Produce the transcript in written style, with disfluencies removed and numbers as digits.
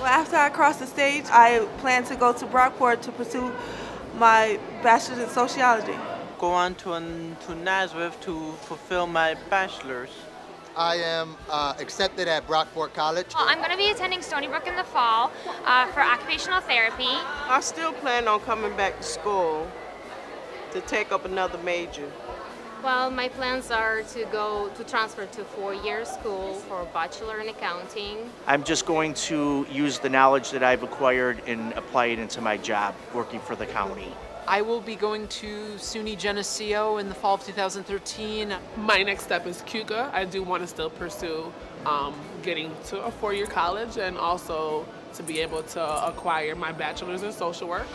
After I cross the stage, I plan to go to Brockport to pursue my bachelor's in sociology. Go on to Nazareth to fulfill my bachelor's. I am accepted at Brockport College. Well, I'm going to be attending Stony Brook in the fall for occupational therapy. I still plan on coming back to school to take up another major. Well, my plans are to transfer to 4-year school for a bachelor in accounting. I'm just going to use the knowledge that I've acquired and apply it into my job working for the county. I will be going to SUNY Geneseo in the fall of 2013. My next step is CUCA. I do want to still pursue getting to a 4-year college and also to be able to acquire my bachelor's in social work.